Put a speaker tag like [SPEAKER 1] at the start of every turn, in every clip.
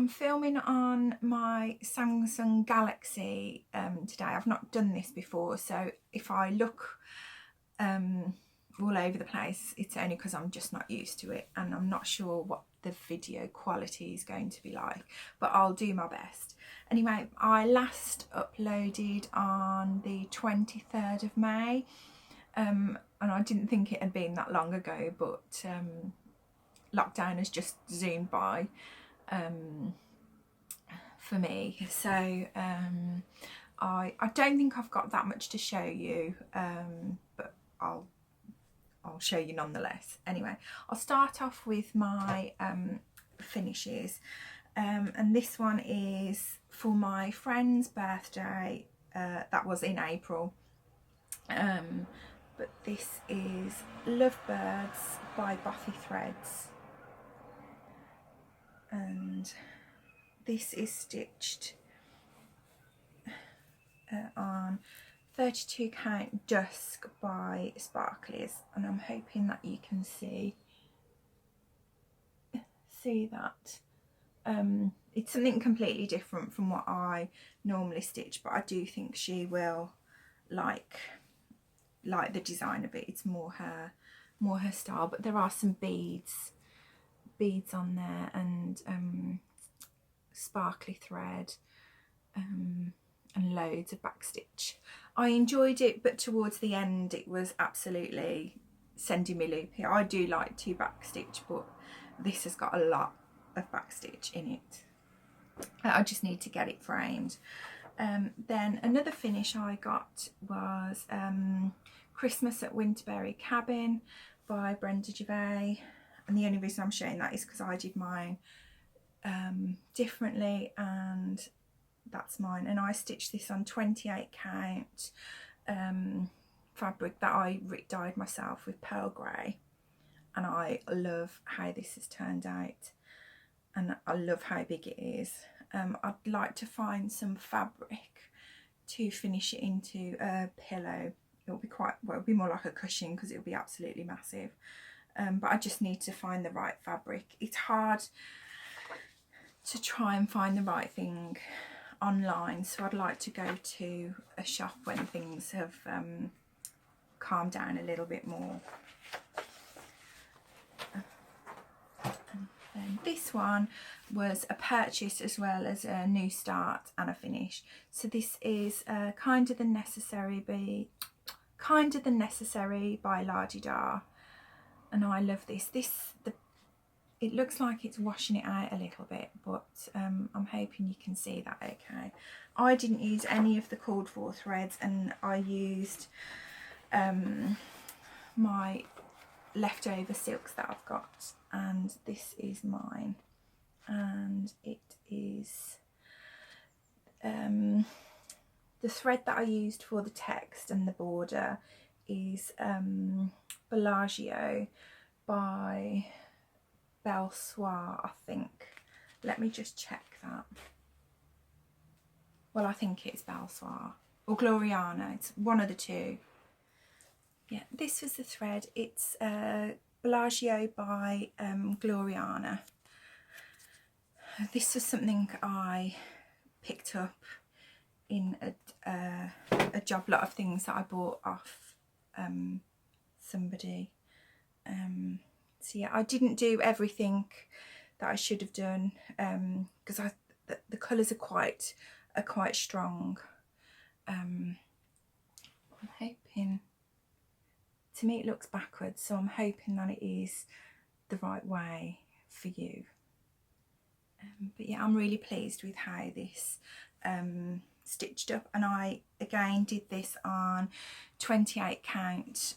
[SPEAKER 1] I'm filming on my Samsung Galaxy today. I've not done this before, so if I look all over the place, it's only because I'm just not used to it and I'm not sure what the video quality is going to be like, but I'll do my best. Anyway, I last uploaded on the 23rd of May, and I didn't think it had been that long ago, but lockdown has just zoomed by for me, so I don't think I've got that much to show you, but I'll show you nonetheless. Anyway, I'll start off with my finishes, and this one is for my friend's birthday. That was in April, but this is Lovebirds by Bothy Threads, and this is stitched on 32 count dusk by Sparklies, and I'm hoping that you can see that. It's something completely different from what I normally stitch, but I do think she will like the design of it. It's more her style, but there are some beads on there, and sparkly thread, and loads of backstitch. I enjoyed it, but towards the end it was absolutely sending me loopy. I do like to backstitch, but this has got a lot of backstitch in it. I just need to get it framed. Then another finish I got was Christmas at Winterberry Cabin by Brenda Gervais, and the only reason I'm showing that is because I did mine differently, and that's mine, and I stitched this on 28 count fabric that I dyed myself with pearl grey, and I love how this has turned out, and I love how big it is. I'd like to find some fabric to finish it into a pillow. It'll be it'll be more like a cushion because it'll be absolutely massive, but I just need to find the right fabric. It's hard to try and find the right thing online, so I'd like to go to a shop when things have calmed down a little bit more. And this one was a purchase as well as a new start and a finish. So this is Kinder Than Necessary by La Di Da, and I love this. It looks like it's washing it out a little bit, but I'm hoping you can see that okay. I didn't use any of the called for threads, and I used my leftover silks that I've got, and this is mine, and it is the thread that I used for the text and the border is Bellagio by Belsoir, I think. Let me just check that. Well, I think it's Belsoir or Gloriana. It's one of the two. Yeah, this was the thread. It's Bellagio by Gloriana. This was something I picked up in a job lot of things that I bought off somebody. So yeah, I didn't do everything that I should have done, because the colours are quite strong. I'm hoping, to me it looks backwards, so I'm hoping that it is the right way for you. But yeah, I'm really pleased with how this stitched up, and I again did this on 28 count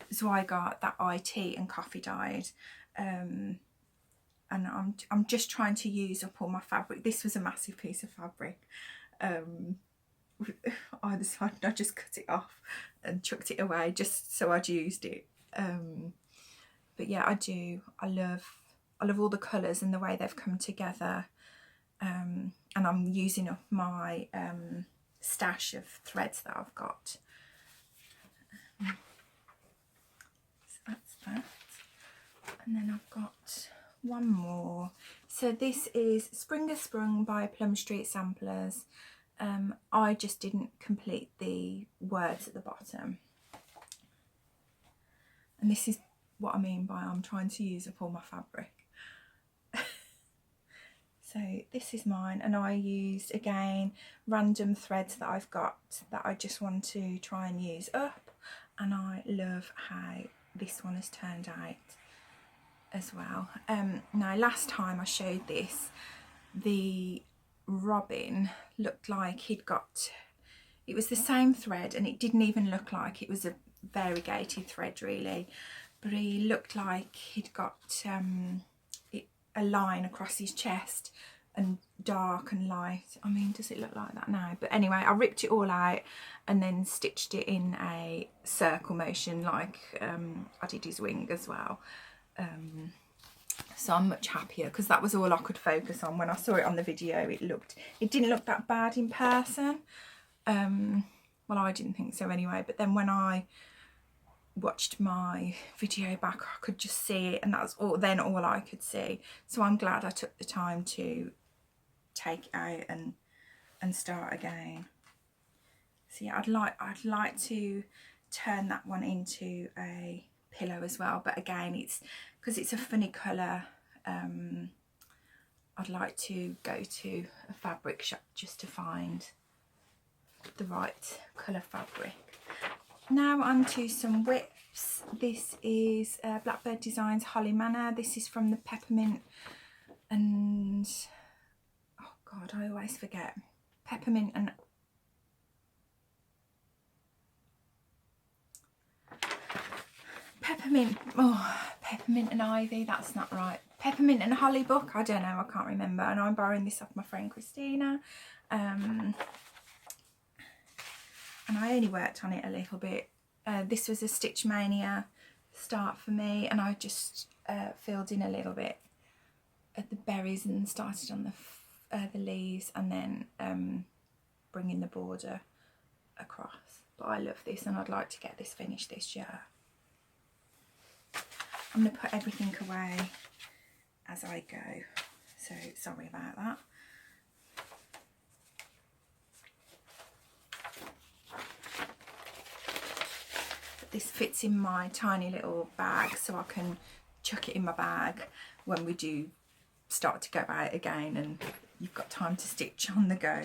[SPEAKER 1] Zweigart that IT and coffee dyed, and I'm just trying to use up all my fabric. This was a massive piece of fabric. Either side, I just cut it off and chucked it away just so I'd used it. But yeah, I love all the colours and the way they've come together, and I'm using up my stash of threads that I've got. So that's that, and then I've got one more. So this is Sprung by Plum Street Samplers. I just didn't complete the words at the bottom. And this is what I mean by I'm trying to use up all my fabric. So this is mine, and I used, again, random threads that I've got that I just want to try and use up. And I love how this one has turned out as well. Now, last time I showed this, the robin looked like he'd got, it was the same thread, and it didn't even look like it was a variegated thread really, but he looked like he'd got a line across his chest, and dark and light. I mean, does it look like that now? But anyway, I ripped it all out and then stitched it in a circle motion like I did his wing as well. So I'm much happier because that was all I could focus on. When I saw it on the video, it didn't look that bad in person. Well, I didn't think so anyway, but then when I watched my video back, I could just see it, and that's all I could see. So I'm glad I took the time to take it out and start again. So yeah, I'd like to turn that one into a pillow as well, but again, it's because it's a funny colour. I'd like to go to a fabric shop just to find the right colour fabric. Now on to some whips. This is Blackberry Designs Holly Manor. This is from the Peppermint and, oh god, I always forget. Peppermint and Peppermint and Ivy, that's not right. Peppermint and Holly book, I don't know, I can't remember. And I'm borrowing this off my friend Christina. And I only worked on it a little bit. This was a Stitch Mania start for me, and I just filled in a little bit at the berries and started on the leaves, and then bringing the border across. But I love this, and I'd like to get this finished this year. I'm going to put everything away as I go, so sorry about that. This fits in my tiny little bag, so I can chuck it in my bag when we do start to go out again and you've got time to stitch on the go.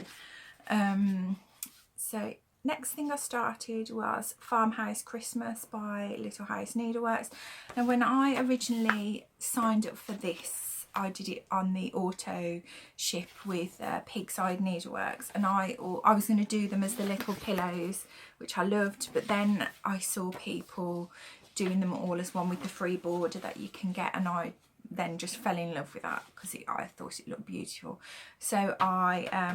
[SPEAKER 1] So next thing I started was Farmhouse Christmas by Little House Needleworks. Now when I originally signed up for this, I did it on the auto ship with Pigside Needleworks, and I was going to do them as the little pillows, which I loved, but then I saw people doing them all as one with the free border that you can get, and I then just fell in love with that because I thought it looked beautiful. So I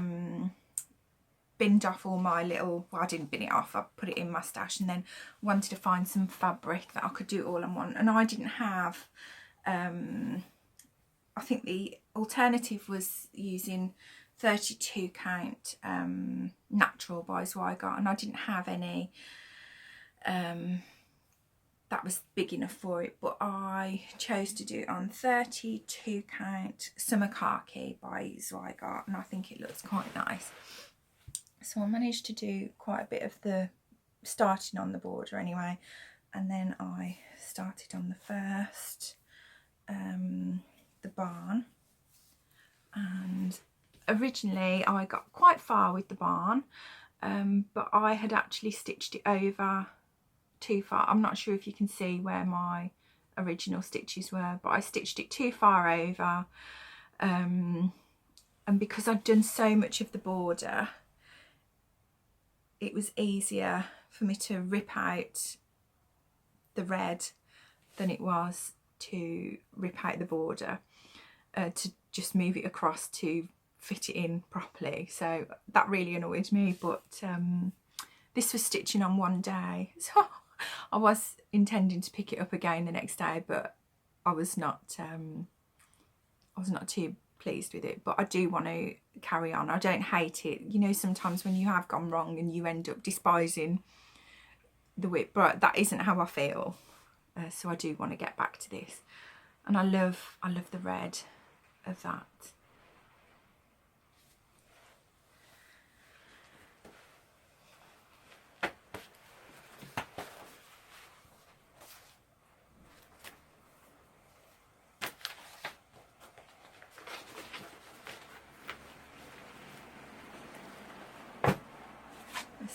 [SPEAKER 1] binned off all my little, well, I didn't bin it off, I put it in my stash, and then wanted to find some fabric that I could do all in one, and I didn't have I think the alternative was using 32 count natural by Zweigart, and I didn't have any that was big enough for it, but I chose to do it on 32 count Summer Khaki by Zweigart, and I think it looks quite nice. So I managed to do quite a bit of the starting on the border anyway, and then I started on the first the barn, and originally I got quite far with the barn, but I had actually stitched it over too far. I'm not sure if you can see where my original stitches were, but I stitched it too far over, and because I'd done so much of the border, it was easier for me to rip out the red than it was to rip out the border, to just move it across to fit it in properly. So that really annoyed me, but this was stitching on one day, so I was intending to pick it up again the next day, but I was not too pleased with it. But I do want to carry on. I don't hate it, you know, sometimes when you have gone wrong and you end up despising the whip, but that isn't how I feel. So I do want to get back to this. and I love the red of that.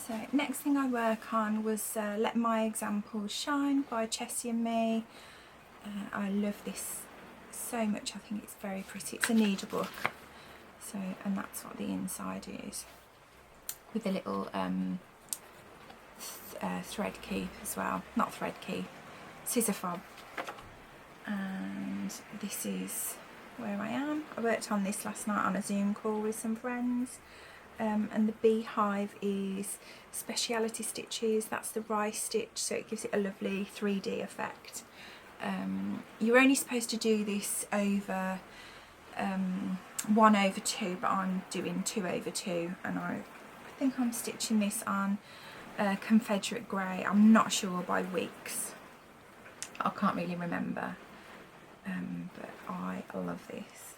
[SPEAKER 1] So next thing I work on was Let My Example Shine by Chessie and Me. I love this so much. I think it's very pretty. It's a needlebook, so, and that's what the inside is, with a little thread keep as well, not thread keep, scissor fob. And this is where I am. I worked on this last night on a Zoom call with some friends. And the beehive is Speciality Stitches. That's the rice stitch, so it gives it a lovely 3D effect. You're only supposed to do this over 1/2, but I'm doing 2/2, and I think I'm stitching this on Confederate grey. I'm not sure by weeks. I can't really remember, but I love this.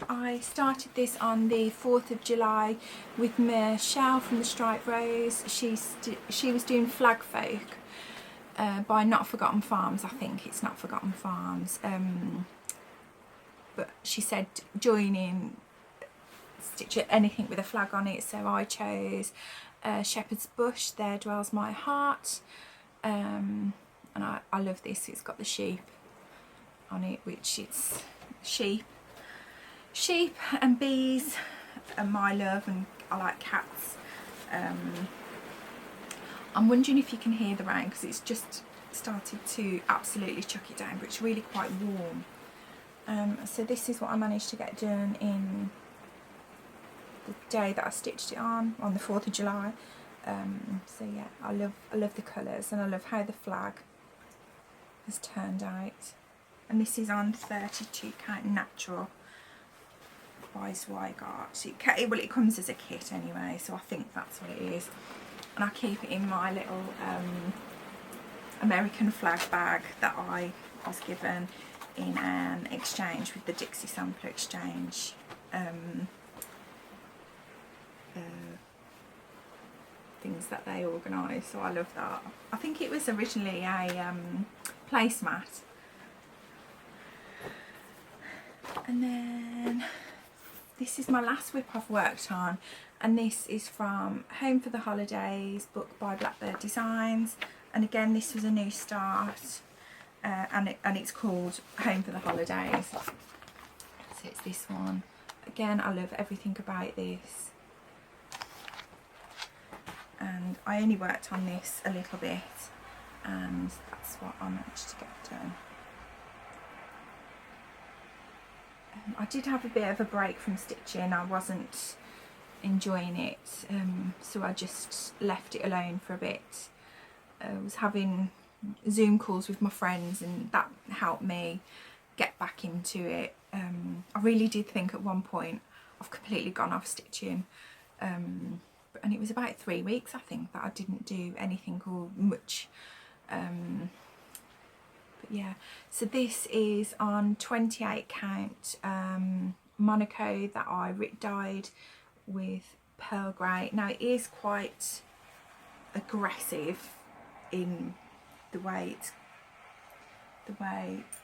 [SPEAKER 1] I started this on the 4th of July with Michelle from the Striped Rose. She was doing Flag Folk by Not Forgotten Farms. I think it's Not Forgotten Farms. But she said join in, stitch anything with a flag on it. So I chose Shepherd's Bush, There Dwells My Heart. And I love this. It's got the sheep on it, which it's sheep and bees are my love, and I like cats. I'm wondering if you can hear the rain, because it's just started to absolutely chuck it down, but it's really quite warm. So this is what I managed to get done in the day that I stitched it on the 4th of July. So yeah, I love the colours, and I love how the flag has turned out. And this is on 32 count natural by Zweigart. It comes as a kit anyway, so I think that's what it is. And I keep it in my little American flag bag that I was given in an exchange with the Dixie Sampler exchange. Things that they organise, so I love that. I think it was originally a placemat. And then this is my last WIP I've worked on, and this is from Home for the Holidays, book by Blackberry Designs. And again, this was a new start, and it's called Home for the Holidays. So it's this one. Again, I love everything about this. And I only worked on this a little bit, and that's what I managed to get done. I did have a bit of a break from stitching. I wasn't enjoying it, so I just left it alone for a bit. I was having Zoom calls with my friends, and that helped me get back into it. I really did think at one point I've completely gone off stitching, and it was about 3 weeks, I think, that I didn't do anything or much. But yeah, so this is on 28 count Monaco that I dyed with pearl grey. Now it is quite aggressive in the way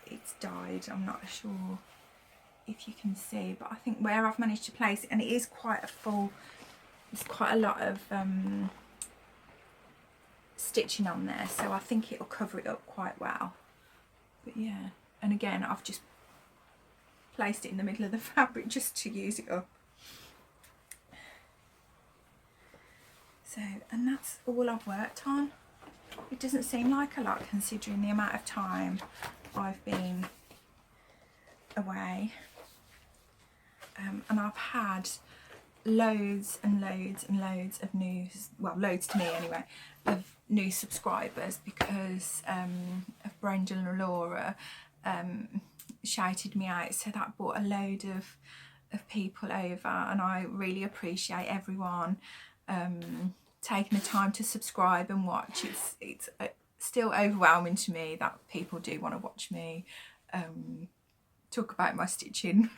[SPEAKER 1] it's dyed. I'm not sure if you can see, but I think where I've managed to place it, and it is quite a full, there's quite a lot of stitching on there, so I think it'll cover it up quite well. But yeah, and again, I've just placed it in the middle of the fabric just to use it up. So, and that's all I've worked on. It doesn't seem like a lot considering the amount of time I've been away. And I've had loads and loads and loads of new, well, loads to me anyway, of new subscribers because of Brenda and Laura shouted me out, so that brought a load of people over, and I really appreciate everyone taking the time to subscribe and watch. It's still overwhelming to me that people do want to watch me talk about my stitching.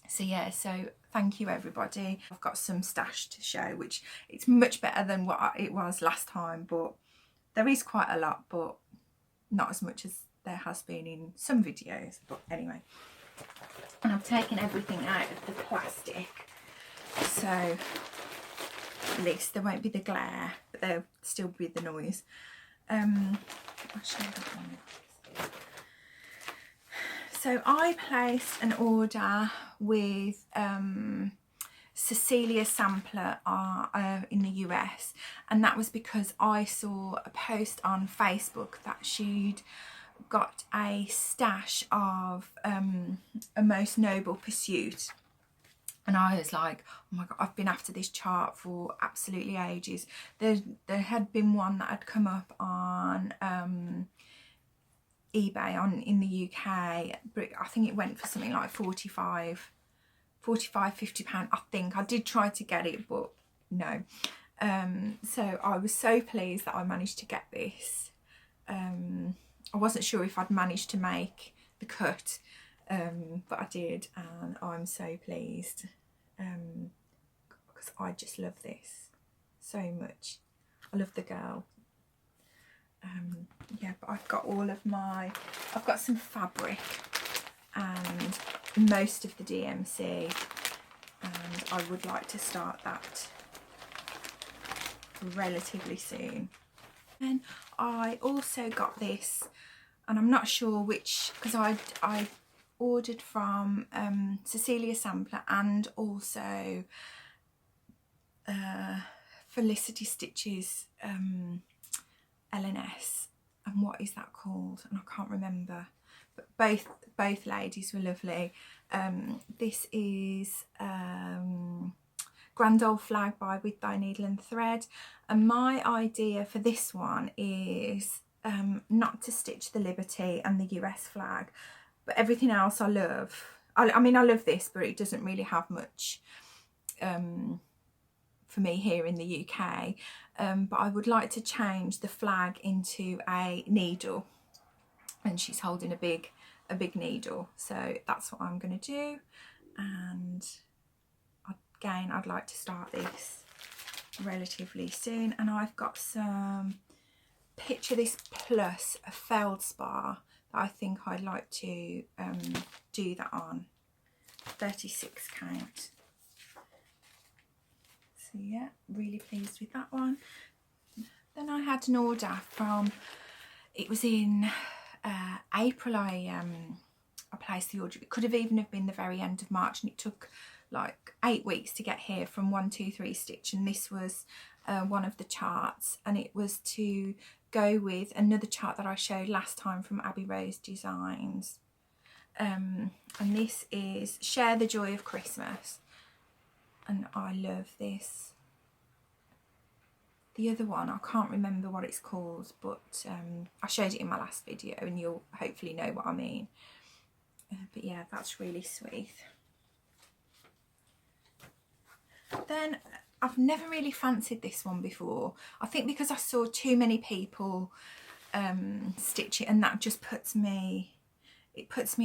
[SPEAKER 1] So yeah, so thank you everybody. I've got some stash to show, which it's much better than what it was last time, but there is quite a lot, but not as much as there has been in some videos. But anyway, and I've taken everything out of the plastic, so at least there won't be the glare, but there'll still be the noise. I'll show you that one. So I placed an order with Felicity Sampler in the US, and that was because I saw a post on Facebook that she'd got a stash of A Most Noble Pursuit, and I was like, oh my god, I've been after this chart for absolutely ages. There had been one that had come up on eBay in the UK, but I think it went for something like 45, 50 pound. I think I did try to get it, but no. So I was so pleased that I managed to get this. I wasn't sure if I'd managed to make the cut, but I did, and I'm so pleased because I just love this so much. I love the girl. Yeah, but I've got I've got some fabric and most of the DMC, and I would like to start that relatively soon. And I also got this, and I'm not sure which, because I ordered from Felicity Sampler and also Felicity Stitches LNS, and what is that called? And I can't remember, but both ladies were lovely. This is Grand Old Flag by With Thy Needle and Thread, and my idea for this one is not to stitch the Liberty and the US flag, but everything else I love. I mean, I love this, but it doesn't really have much for me here in the UK. But I would like to change the flag into a needle, and she's holding a big needle, so that's what I'm going to do. And again, I'd like to start this relatively soon. And I've got some Picture This Plus, a feldspar, that I think I'd like to do that on. 36 count. So yeah, really pleased with that one. Then I had an order from, it was in April, I placed the order. It could have even have been the very end of March, and it took like 8 weeks to get here from 123 Stitch, and this was one of the charts, and it was to go with another chart that I showed last time from Abby Rose Designs, and this is Share the Joy of Christmas, and I love this. The other one, I can't remember what it's called, but I showed it in my last video and you'll hopefully know what I mean. But yeah, that's really sweet. Then I've never really fancied this one before. I think because I saw too many people stitch it, and that just puts me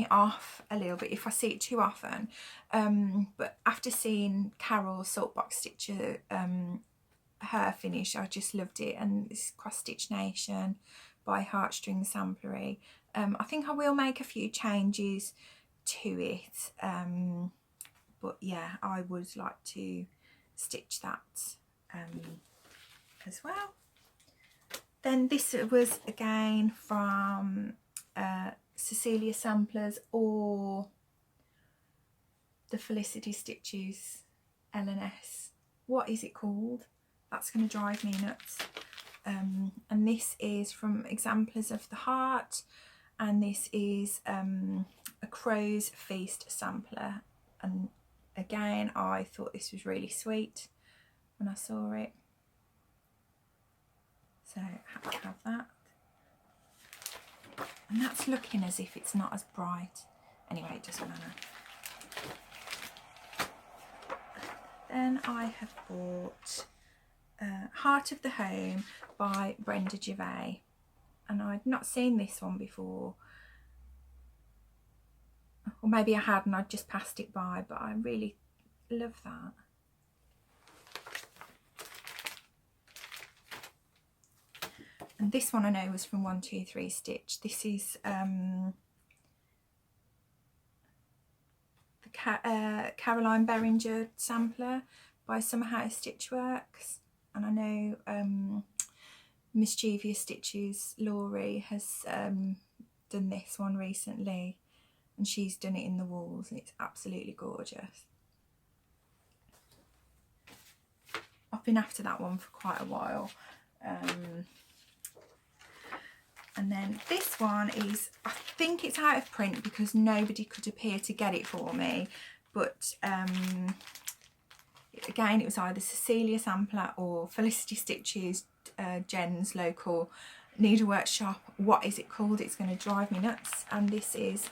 [SPEAKER 1] off a little bit if I see it too often. But after seeing Carol's Saltbox Stitcher, her finish, I just loved it. And this is Cross Stitch Nation by Heartstring Samplery. I think I will make a few changes to it, but yeah, I would like to stitch that as well. Then this was again from Felicity Samplers or the Felicity Stitches LNS. What is it called? That's going to drive me nuts. And this is from Examplers of the Heart, and this is a Crow's Feast sampler. And again, I thought this was really sweet when I saw it, so I had to have that. And that's looking as if it's not as bright. Anyway, it doesn't matter. Then I have bought Heart of the Home by Brenda Gervais. And I'd not seen this one before. Or maybe I had and I'd just passed it by, but I really love that. And this one I know was from 123 Stitch. This is the Caroline Beringer sampler by Farmhouse Stitchworks. And I know Mischievous Stitches Laurie has done this one recently, and she's done it in the walls, and it's absolutely gorgeous. I've been after that one for quite a while. And then this one is, I think it's out of print because nobody could appear to get it for me, but again, it was either Cecilia Sampler or Felicity Stitches, Jen's local needlework shop. What is it called? It's going to drive me nuts. And this is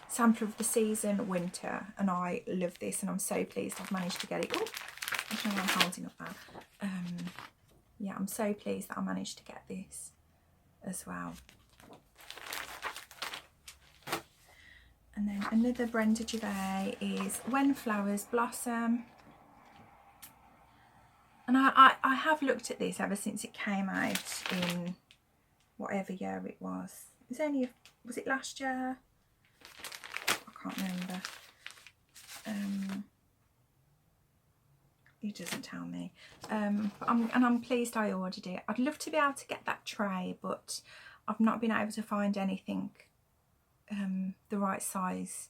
[SPEAKER 1] Sampler of the Season Winter, and I love this, and I'm so pleased I've managed to get it. Oh, I don't know why I'm holding up that. Yeah, I'm so pleased that I managed to get this as well. And then another Brenda Gervais is When Flowers Blossom. And I have looked at this ever since it came out in whatever year it was. It was only, was it last year? I can't remember. It doesn't tell me. And I'm pleased I ordered it. I'd love to be able to get that tray, but I've not been able to find anything the right size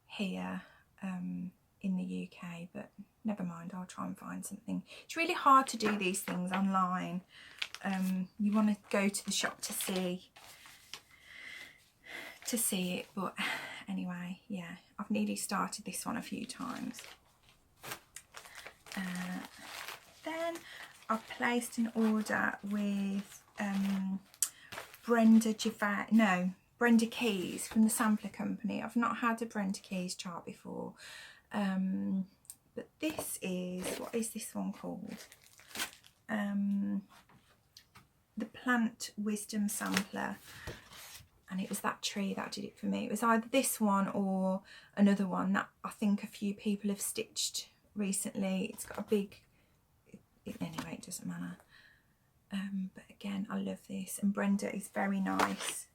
[SPEAKER 1] here in the UK, but never mind, I'll try and find something. It's really hard to do these things online. You want to go to the shop to see it, but anyway, yeah, I've nearly started this one a few times. Then I've placed an order with Brenda Keys from the Sampler Company. I've not had a Brenda Keys chart before, but this is, what is this one called? The Plant Wisdom Sampler, and it was that tree that did it for me. It was either this one or another one that I think a few people have stitched recently. It's got a big, anyway, it doesn't matter. But again, I love this, and Brenda is very nice,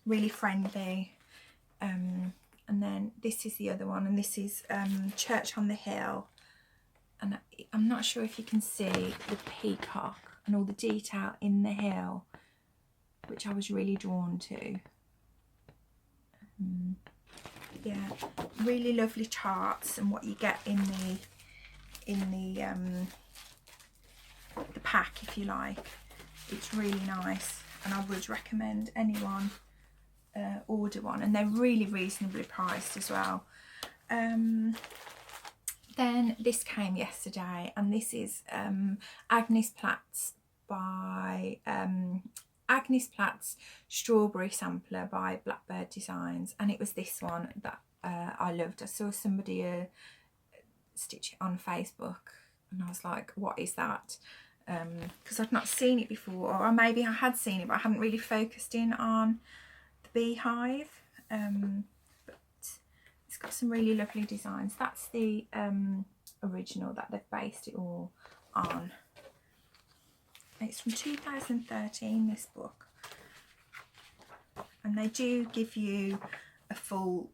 [SPEAKER 1] really friendly. And then this is the other one, and this is Church on the Hill, and I'm not sure if you can see the peacock and all the detail in the hill, which I was really drawn to. Yeah, really lovely charts, and what you get in the pack, if you like. It's really nice, and I would recommend anyone order one, and they're really reasonably priced as well. Then this came yesterday, and this is Agnes Platt's by Agnes Platt's Strawberry Sampler by Blackberry Designs, and it was this one that I loved. I saw somebody stitch it on Facebook, and I was like, what is that? Because I'd not seen it before, or maybe I had seen it but I hadn't really focused in on the beehive. But it's got some really lovely designs. That's the original that they've based it all on. It's from 2013, this book, and they do give you a full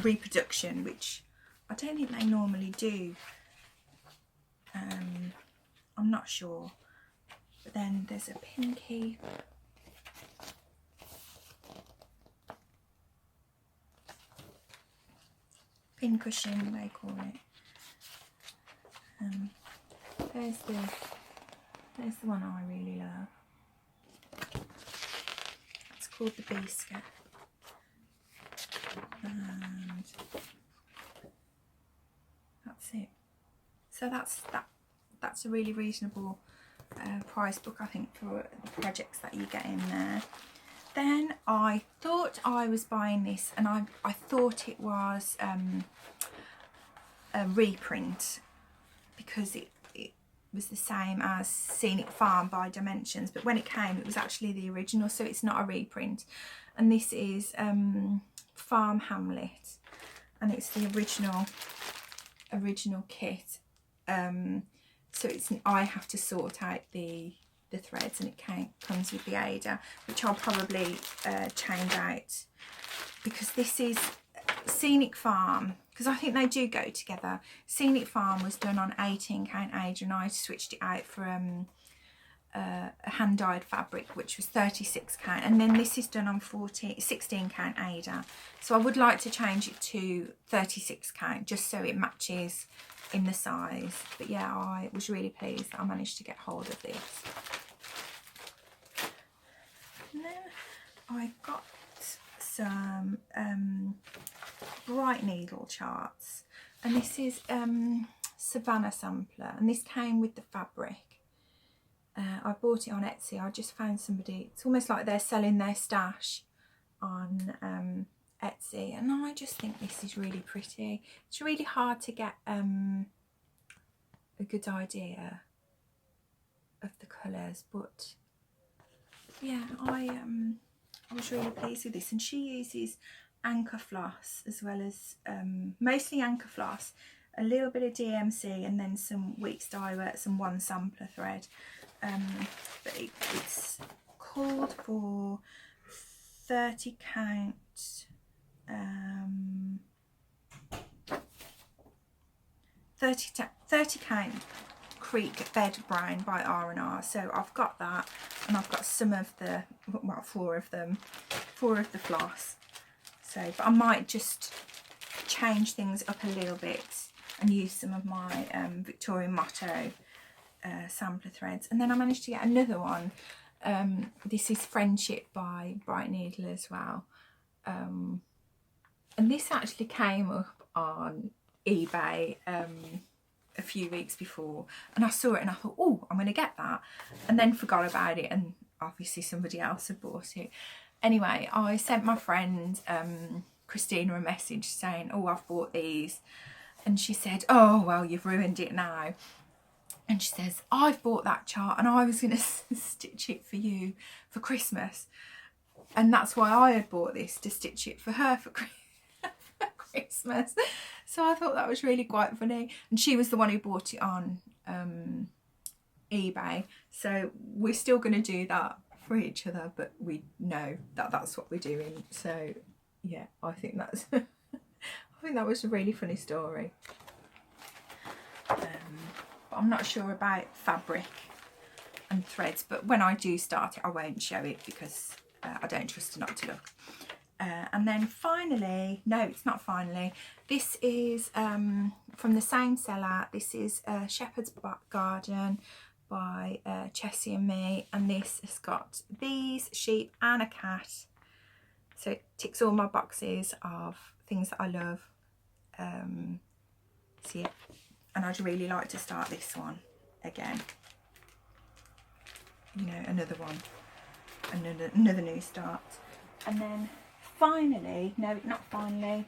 [SPEAKER 1] reproduction, which I don't think they normally do. I'm not sure. But then there's a pinky pin cushion, they call it. There's the one I really love. It's called the Biscuit. And that's it. So that's a really reasonable prize book, I think, for the projects that you get in there. Then I thought I was buying this, and I thought it was a reprint, because it was the same as Scenic Farm by Dimensions, but when it came it was actually the original, so it's not a reprint. And this is Farm Hamlet, and it's the original kit. So it's, I have to sort out the threads, and it comes with the Ada, which I'll probably change out, because this is Scenic Farm, because I think they do go together. Scenic Farm was done on 18 count Ada, and I switched it out for a hand dyed fabric which was 36 count, and then this is done on 16 count Ada, so I would like to change it to 36 count just so it matches in the size. But yeah, I was really pleased that I managed to get hold of this. And then I got some bright needle charts, and this is Savannah Sampler, and this came with the fabric. I bought it on Etsy. I just found somebody, it's almost like they're selling their stash on Etsy, and I just think this is really pretty. It's really hard to get a good idea of the colours, but yeah, I was really pleased with this. And she uses anchor floss as well as mostly anchor floss, a little bit of DMC, and then some Weeks dye works and one sampler thread. But it's called for 30 count 30 count Creek Bed Brown by R&R. So I've got that, and I've got some of the, well, four of the floss. So, but I might just change things up a little bit and use some of my Victorian Motto sampler threads. And then I managed to get another one. This is Friendship by Bright Needle as well. And this actually came up on eBay a few weeks before, and I saw it and I thought, oh, I'm going to get that, and then forgot about it, and obviously somebody else had bought it. Anyway, I sent my friend Christina a message saying, oh, I've bought these, and she said, oh, well, you've ruined it now. And she says, I've bought that chart and I was going to stitch it for you for Christmas, and that's why I had bought this, to stitch it for her for Christmas. So I thought that was really quite funny, and she was the one who bought it on eBay, so we're still going to do that for each other, but we know that that's what we're doing. So yeah, I think that's I think that was a really funny story. But I'm not sure about fabric and threads, but when I do start it I won't show it, because I don't trust her not to look. And then finally, no, it's not finally, this is from the same seller. This is Shepherd's Garden by Chessie and Me, and this has got bees, sheep and a cat, so it ticks all my boxes of things that I love. So yeah, and I'd really like to start this one again, you know, another one, another new start. And then finally, no, not finally,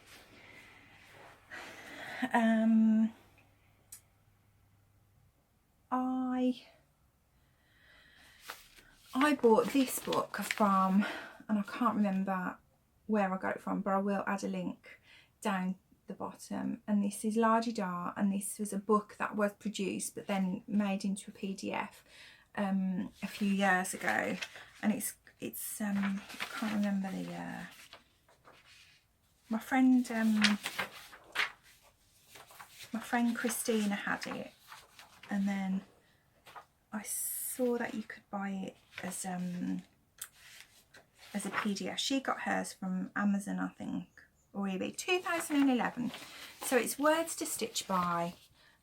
[SPEAKER 1] I bought this book from, and I can't remember where I got it from, but I will add a link down the bottom. And this is La Di Da, and this was a book that was produced but then made into a PDF a few years ago, and it's I can't remember the year. My friend Christina had it, and then I saw that you could buy it as a PDF. She got hers from Amazon, I think, or eBay, 2011. So it's words to stitch by,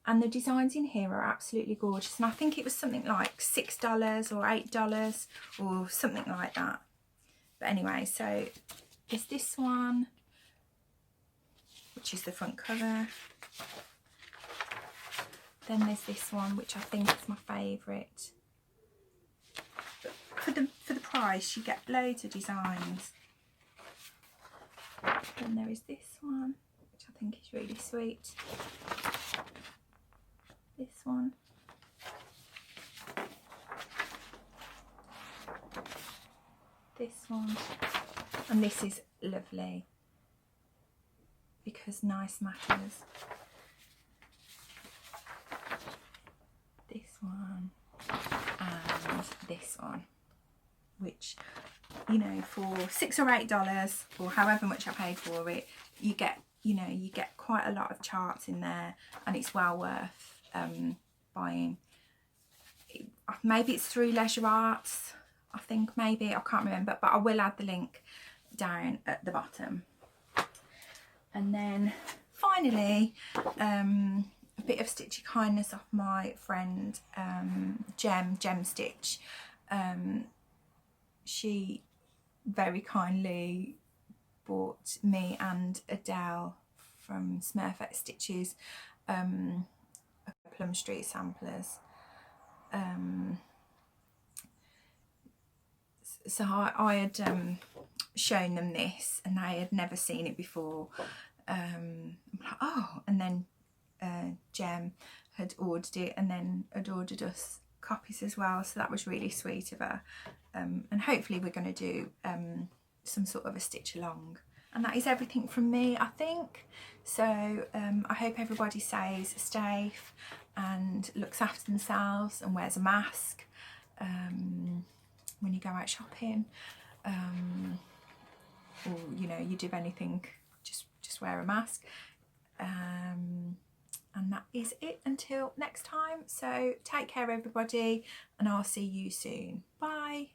[SPEAKER 1] and the designs in here are absolutely gorgeous, and I think it was something like $6 or $8 or something like that. But anyway, so there's this one, which is the front cover. Then there's this one, which I think is my favourite. for the price you get loads of designs. Then there is this one, which I think is really sweet. This one. This one. And this is lovely because nice matters. This one and this one, which, you know, for $6 or $8 or however much I paid for it, you get, you know, you get quite a lot of charts in there, and it's well worth buying. Maybe it's through Leisure Arts, I think, maybe, I can't remember, but I will add the link down at the bottom. And then finally, a bit of stitchy kindness off my friend Gem Stitch. She very kindly bought me and Adele from Smurfette Stitches Plum Street samplers. So I had shown them this and they had never seen it before. I'm like, oh, and then Gem had ordered it and then had ordered us copies as well, so that was really sweet of her. And hopefully we're going to do some sort of a stitch along. And that is everything from me, I think. So I hope everybody stays safe and looks after themselves and wears a mask when you go out shopping, or you know, you do anything, just wear a mask. And that is it until next time. So take care everybody, and I'll see you soon. Bye.